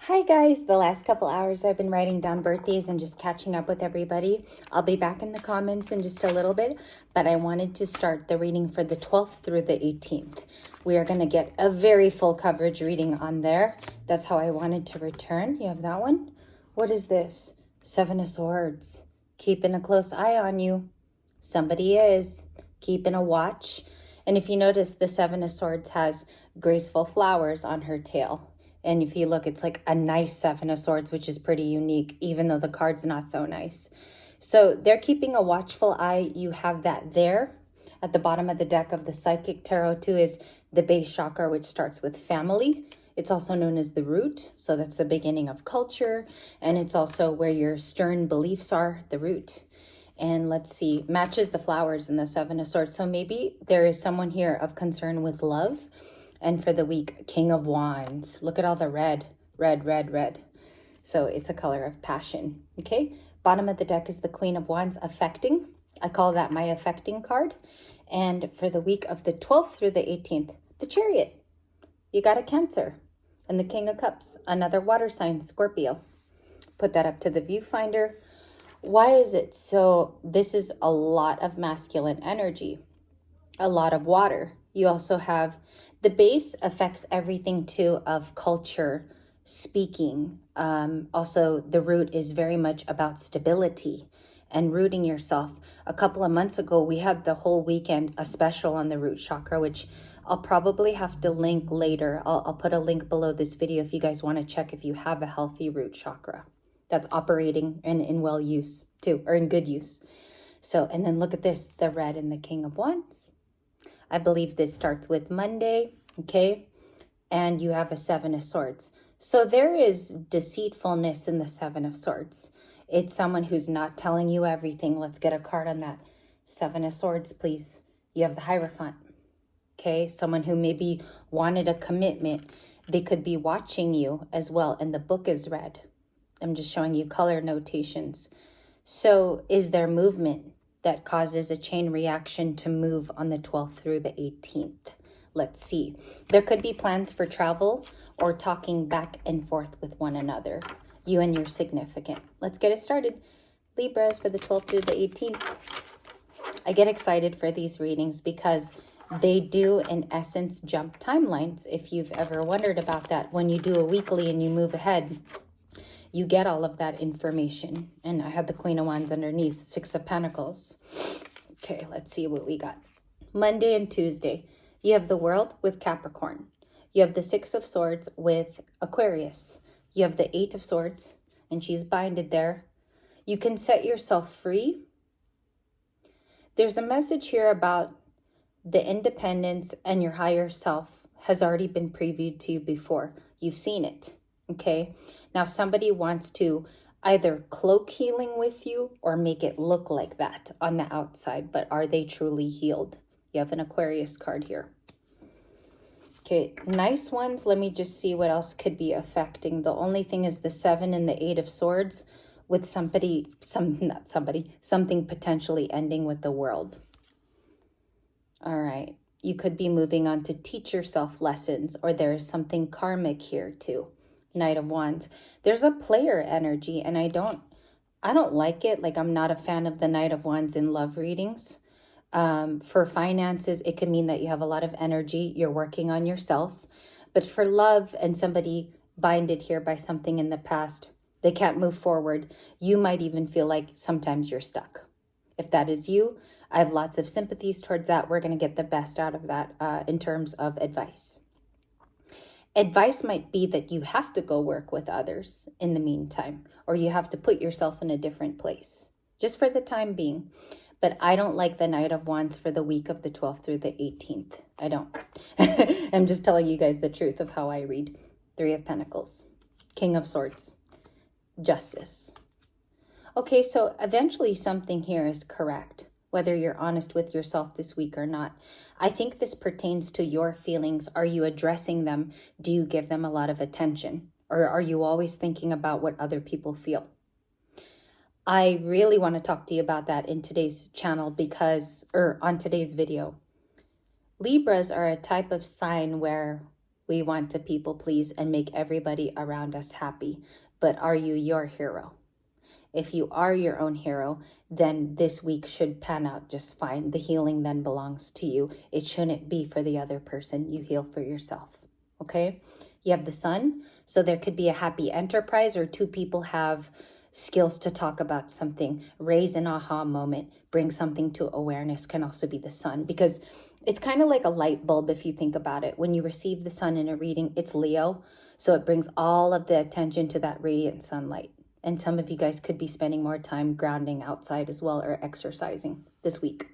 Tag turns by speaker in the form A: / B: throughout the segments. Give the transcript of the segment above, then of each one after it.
A: Hi guys, the last couple hours I've been writing down birthdays and just catching up with everybody. I'll be back in the comments in just a little bit, but I wanted to start the reading for the 12th through the 18th. We are going to get a very full coverage reading on there. That's how I wanted to return. You have that one? What is this? Seven of Swords. Keeping a close eye on you. Somebody is. Keeping a watch. And if you notice, the Seven of Swords has graceful flowers on her tail. And if you look, it's like a nice Seven of Swords, which is pretty unique, even though the card's not so nice. So they're keeping a watchful eye. You have that there. At the bottom of the deck of the Psychic Tarot too is the base chakra, which starts with family. It's also known as the root. So that's the beginning of culture. And it's also where your stern beliefs are, the root. And let's see, matches the flowers in the Seven of Swords. So maybe there is someone here of concern with love. And for the week, King of Wands. Look at all the red, red, red, red. So it's a color of passion, okay? Bottom of the deck is the Queen of Wands, affecting. I call that my affecting card. And for the week of the 12th through the 18th, the Chariot. You got a Cancer. And the King of Cups, another water sign, Scorpio. Put that up to the viewfinder. Why is it so? This is a lot of masculine energy, a lot of water. You also have the base affects everything too of culture, speaking. Also, the root is very much about stability and rooting yourself. A couple of months ago, we had the whole weekend a special on the root chakra, which I'll probably have to link later. I'll put a link below this video if you guys want to check if you have a healthy root chakra that's operating and in well use too, or in good use. So, and then look at this, the red and the King of Wands. I believe this starts with Monday, okay? And you have a Seven of Swords. So there is deceitfulness in the Seven of Swords. It's someone who's not telling you everything. Let's get a card on that. Seven of Swords, please. You have the Hierophant, okay? Someone who maybe wanted a commitment. They could be watching you as well, and the book is red. I'm just showing you color notations. So is there movement that causes a chain reaction to move on the 12th through the 18th? Let's see. There could be plans for travel or talking back and forth with one another, you and your significant. Let's get it started. Libras for the 12th through the 18th. I get excited for these readings because they do, in essence, jump timelines. If you've ever wondered about that, when you do a weekly and you move ahead, you get all of that information. And I had the Queen of Wands underneath, Six of Pentacles. Okay, let's see what we got. Monday and Tuesday, you have the World with Capricorn. You have the Six of Swords with Aquarius. You have the Eight of Swords, and she's binded there. You can set yourself free. There's a message here about the independence and your higher self has already been previewed to you before. You've seen it, okay? Now, somebody wants to either cloak healing with you or make it look like that on the outside, but are they truly healed? You have an Aquarius card here. Okay, nice ones. Let me just see what else could be affecting. The only thing is the Seven and the Eight of Swords with something potentially ending with the World. All right, you could be moving on to teach yourself lessons, or there is something karmic here too. Knight of Wands. There's a player energy, and I don't like it. Like, I'm not a fan of the Knight of Wands in love readings. For finances, it could mean that you have a lot of energy. You're working on yourself. But for love and somebody binded here by something in the past, they can't move forward. You might even feel like sometimes you're stuck. If that is you, I have lots of sympathies towards that. We're going to get the best out of that in terms of advice. Advice might be that you have to go work with others in the meantime, or you have to put yourself in a different place, just for the time being. But I don't like the Knight of Wands for the week of the 12th through the 18th. I don't. I'm just telling you guys the truth of how I read. Three of Pentacles, King of Swords, Justice. Okay, so eventually something here is correct, whether you're honest with yourself this week or not. I think this pertains to your feelings. Are you addressing them? Do you give them a lot of attention? Or are you always thinking about what other people feel? I really want to talk to you about that in today's channel on today's video. Libras are a type of sign where We want to people please and make everybody around us happy. But are you your hero? If you are your own hero, then this week should pan out just fine. The healing then belongs to you. It shouldn't be for the other person. You heal for yourself. Okay? You have the sun. So there could be a happy enterprise, or two people have skills to talk about something, raise an aha moment, bring something to awareness. Can also be the sun, because it's kind of like a light bulb if you think about it. When you receive the sun in a reading, it's Leo. So it brings all of the attention to that radiant sunlight. And some of you guys could be spending more time grounding outside as well, or exercising this week.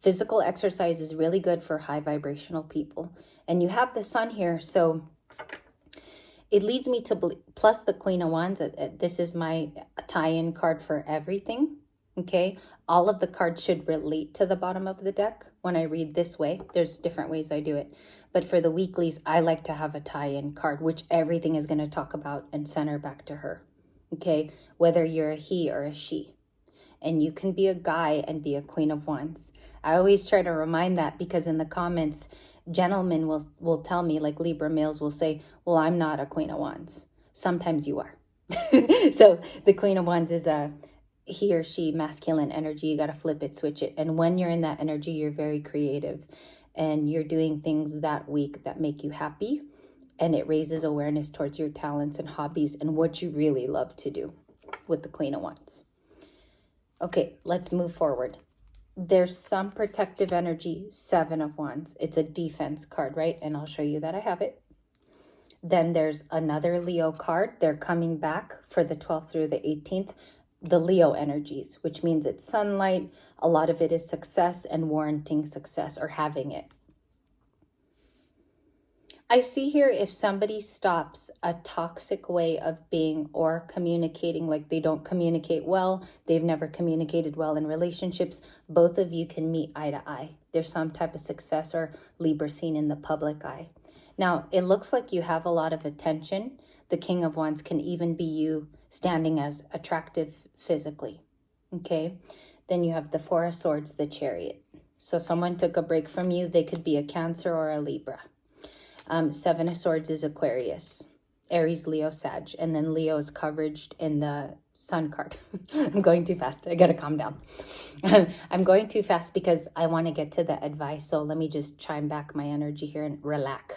A: Physical exercise is really good for high vibrational people. And you have the sun here, so it leads me to, plus the Queen of Wands. This is my tie-in card for everything, okay? All of the cards should relate to the bottom of the deck when I read this way. There's different ways I do it. But for the weeklies, I like to have a tie-in card, which everything is going to talk about and center back to her, okay? Whether you're a he or a she. And you can be a guy and be a Queen of Wands. I always try to remind that, because in the comments, gentlemen will tell me, like Libra males will say, well, I'm not a Queen of Wands. Sometimes you are. So the Queen of Wands is a he or she masculine energy. You got to flip it, switch it. And when you're in that energy, you're very creative and you're doing things that week that make you happy. And it raises awareness towards your talents and hobbies and what you really love to do with the Queen of Wands. Okay, let's move forward. There's some protective energy, Seven of Wands. It's a defense card, right? And I'll show you that I have it. Then there's another Leo card. They're coming back for the 12th through the 18th. The Leo energies, which means it's sunlight. A lot of it is success and warranting success or having it. I see here, if somebody stops a toxic way of being or communicating, like they don't communicate well, they've never communicated well in relationships, both of you can meet eye to eye. There's some type of success or Libra seen in the public eye. Now, it looks like you have a lot of attention. The King of Wands can even be you standing as attractive physically, okay? Then you have the Four of Swords, the Chariot. So someone took a break from you. They could be a Cancer or a Libra. Seven of Swords is Aquarius, Aries, Leo, Sag, and then Leo is coverage in the Sun card. I'm going too fast. I gotta calm down. I'm going too fast because I want to get to the advice. So let me just chime back my energy here and relax.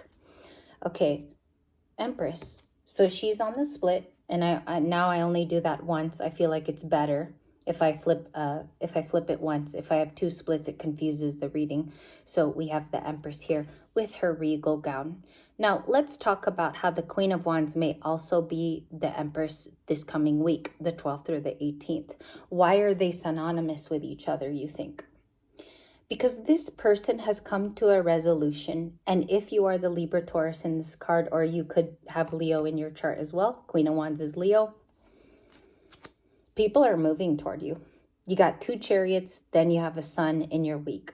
A: Okay, Empress. So she's on the split, and I now I only do that once. I feel like it's better if I flip it once. If I have two splits, it confuses the reading. So we have the Empress here with her regal gown. Now let's talk about how the Queen of Wands may also be the Empress this coming week, the 12th through the 18th. Why are they synonymous with each other, you think? Because this person has come to a resolution, and if you are the Libra Taurus in this card, or you could have Leo in your chart as well, Queen of Wands is Leo, people are moving toward you. You got two chariots, then you have a sun in your week.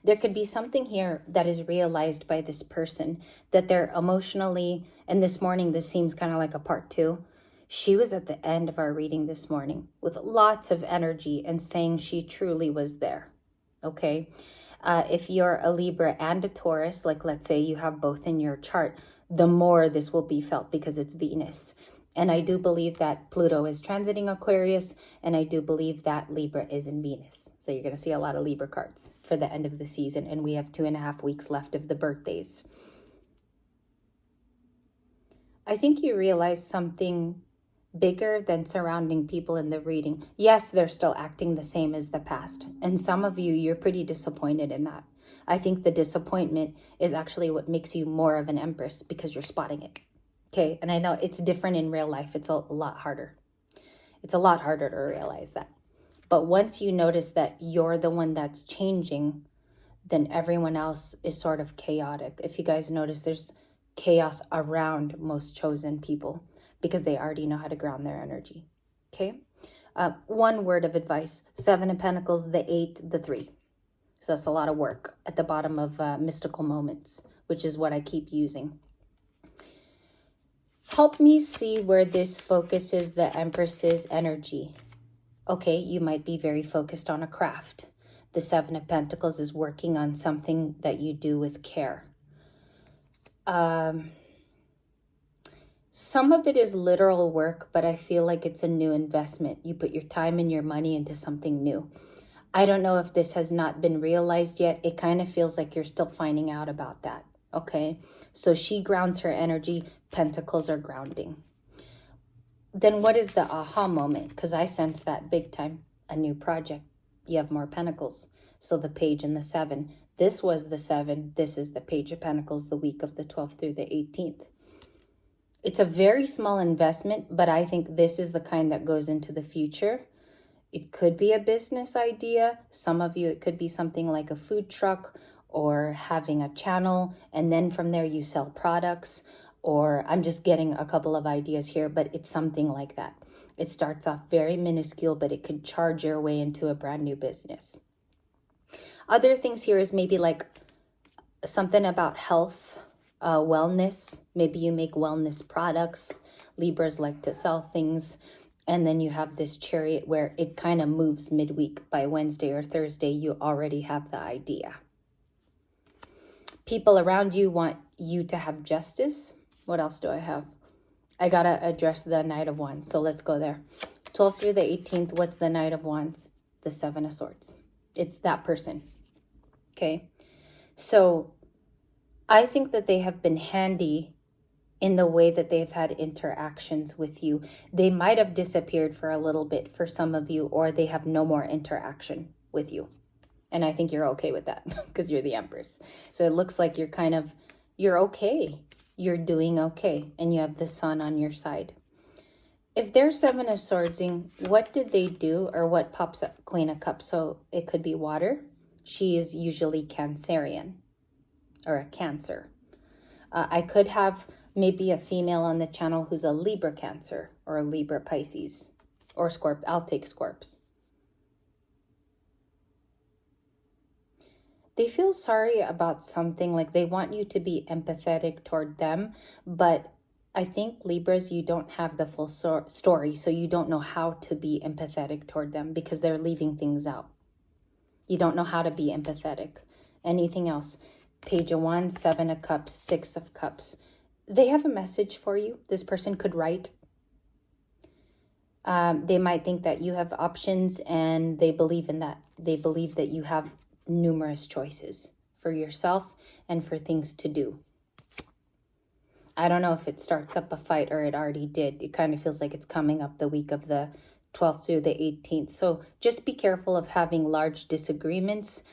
A: There could be something here that is realized by this person, that they're emotionally, and this morning, this seems kind of like a part two. She was at the end of our reading this morning with lots of energy and saying she truly was there. Okay, if you're a Libra and a Taurus, like let's say you have both in your chart, the more this will be felt because it's Venus. And I do believe that Pluto is transiting Aquarius, and I do believe that Libra is in Venus. So you're going to see a lot of Libra cards for the end of the season, and we have 2.5 weeks left of the birthdays. I think you realize something bigger than surrounding people in the reading. Yes, they're still acting the same as the past. And some of you, you're pretty disappointed in that. I think the disappointment is actually what makes you more of an Empress, because you're spotting it. Okay, and I know it's different in real life. It's a lot harder. It's a lot harder to realize that. But once you notice that you're the one that's changing, then everyone else is sort of chaotic. If you guys notice, there's chaos around most chosen people, because they already know how to ground their energy. Okay. One word of advice: Seven of Pentacles, the 8, the 3. So that's a lot of work at the bottom of mystical moments, which is what I keep using. Help me see where this focuses the Empress's energy. Okay, you might be very focused on a craft. The Seven of Pentacles is working on something that you do with care. Some of it is literal work, but I feel like it's a new investment. You put your time and your money into something new. I don't know if this has not been realized yet. It kind of feels like you're still finding out about that. Okay. So she grounds her energy. Pentacles are grounding. Then what is the aha moment? Because I sense that big time. A new project. You have more pentacles. So the page and the 7. This was the 7. This is the page of pentacles the week of the 12th through the 18th. It's a very small investment, but I think this is the kind that goes into the future. It could be a business idea. Some of you, it could be something like a food truck or having a channel. And then from there you sell products. Or I'm just getting a couple of ideas here, but it's something like that. It starts off very minuscule, but it could charge your way into a brand new business. Other things here is maybe like something about health, wellness. Maybe you make wellness products. Libras like to sell things. And then you have this chariot where it kind of moves midweek. By Wednesday or Thursday, you already have the idea. People around you want you to have justice. What else do I have? I got to address the Knight of Wands. So let's go there. 12th through the 18th, what's the Knight of Wands? The 7 of Swords. It's that person. Okay. So I think that they have been handy in the way that they've had interactions with you. They might have disappeared for a little bit for some of you, or they have no more interaction with you. And I think you're okay with that because you're the Empress. So it looks like you're okay. You're doing okay. And you have the Sun on your side. If they're 7 of Swordsing, what did they do or what pops up? Queen of Cups. So it could be water. She is usually Cancerian or a Cancer. I could have maybe a female on the channel who's a Libra Cancer or a Libra Pisces or Scorp. I'll take Scorps. They feel sorry about something, like they want you to be empathetic toward them, but I think Libras, you don't have the full story, so you don't know how to be empathetic toward them because they're leaving things out. You don't know how to be empathetic. Anything else? Page of Wands, 7 of Cups, 6 of Cups. They have a message for you. This person could write. They might think that you have options and they believe in that. They believe that you have numerous choices for yourself and for things to do. I don't know if it starts up a fight or it already did. It kind of feels like it's coming up the week of the 12th through the 18th. So just be careful of having large disagreements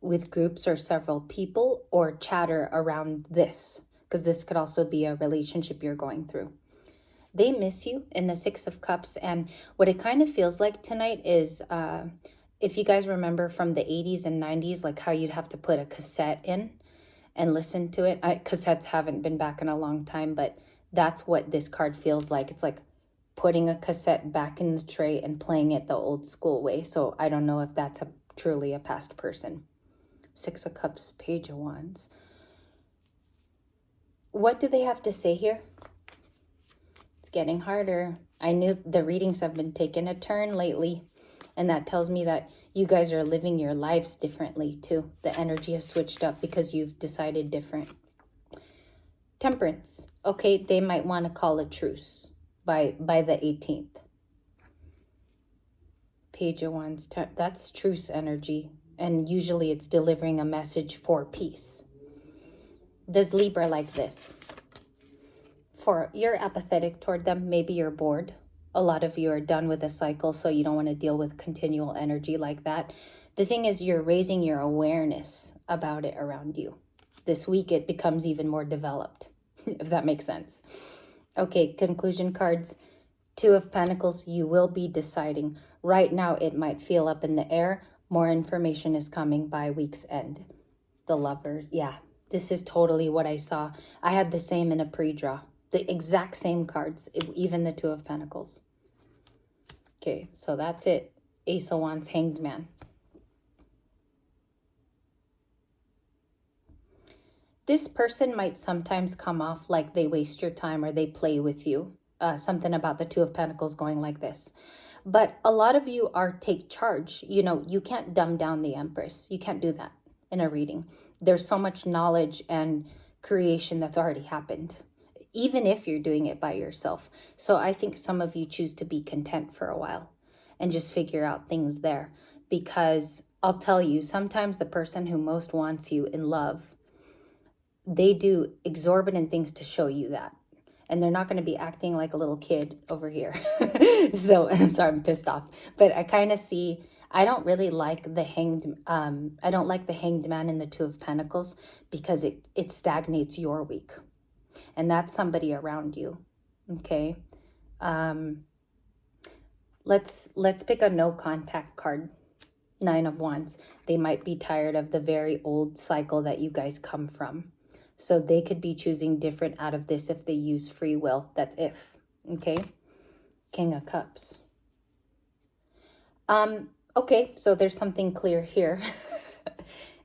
A: with groups or several people or chatter around this, because this could also be a relationship you're going through. They miss you in the 6 of Cups. And what it kind of feels like tonight is, if you guys remember from the 80s and 90s, like how you'd have to put a cassette in and listen to it. Cassettes haven't been back in a long time, but that's what this card feels like. It's like putting a cassette back in the tray and playing it the old school way. So I don't know if that's truly a past person. 6 of Cups, Page of Wands. What do they have to say here? It's getting harder. I knew the readings have been taking a turn lately. And that tells me that you guys are living your lives differently too. The energy has switched up because you've decided different. Temperance. Okay, they might want to call a truce by the 18th. Page of Wands. That's truce energy. And usually it's delivering a message for peace. Does Libra like this? You're apathetic toward them. Maybe you're bored. A lot of you are done with a cycle, so you don't want to deal with continual energy like that. The thing is, you're raising your awareness about it around you. This week, it becomes even more developed, if that makes sense. Okay, conclusion cards. 2 of Pentacles, you will be deciding. Right now, it might feel up in the air. More information is coming by week's end. The Lovers, yeah, this is totally what I saw. I had the same in a pre-draw. The exact same cards, even the 2 of Pentacles. Okay, so that's it. Ace of Wands, Hanged Man. This person might sometimes come off like they waste your time or they play with you. Something about the 2 of Pentacles going like this. But a lot of you are take charge. You know, you can't dumb down the Empress. You can't do that in a reading. There's so much knowledge and creation that's already happened, even if you're doing it by yourself. So I think some of you choose to be content for a while and just figure out things there. Because I'll tell you, sometimes the person who most wants you in love, they do exorbitant things to show you that. And they're not going to be acting like a little kid over here. So I'm sorry, I'm pissed off. But I kind of see, I don't really like the hanged, I don't like the hanged man in the Two of Pentacles, because it stagnates your week. And that's somebody around you. Okay. Let's pick a no contact card. Nine of Wands. They might be tired of the very old cycle that you guys come from. So they could be choosing different out of this if they use free will. That's if. Okay. King of Cups. Okay, so there's something clear here.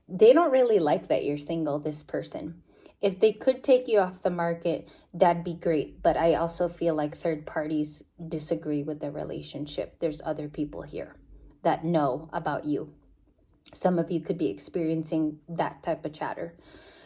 A: They don't really like that you're single, this person. If they could take you off the market, that'd be great. But I also feel like third parties disagree with the relationship. There's other people here that know about you. Some of you could be experiencing that type of chatter.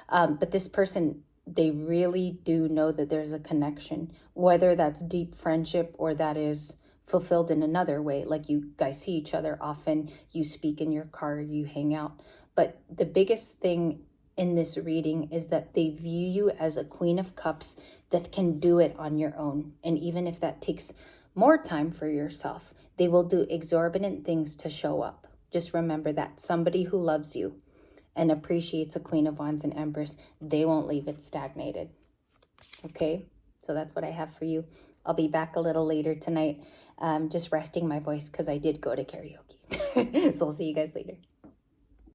A: But this person, they really do know that there's a connection, whether that's deep friendship or that is fulfilled in another way. Like you guys see each other often, you speak in your car, you hang out. But the biggest thing in this reading is that they view you as a Queen of Cups that can do it on your own. And even if that takes more time for yourself, they will do exorbitant things to show up. Just remember that somebody who loves you and appreciates a Queen of Wands and Empress, they won't leave it stagnated. Okay, so that's what I have for you. I'll be back a little later tonight, just resting my voice because I did go to karaoke. So I'll see you guys later.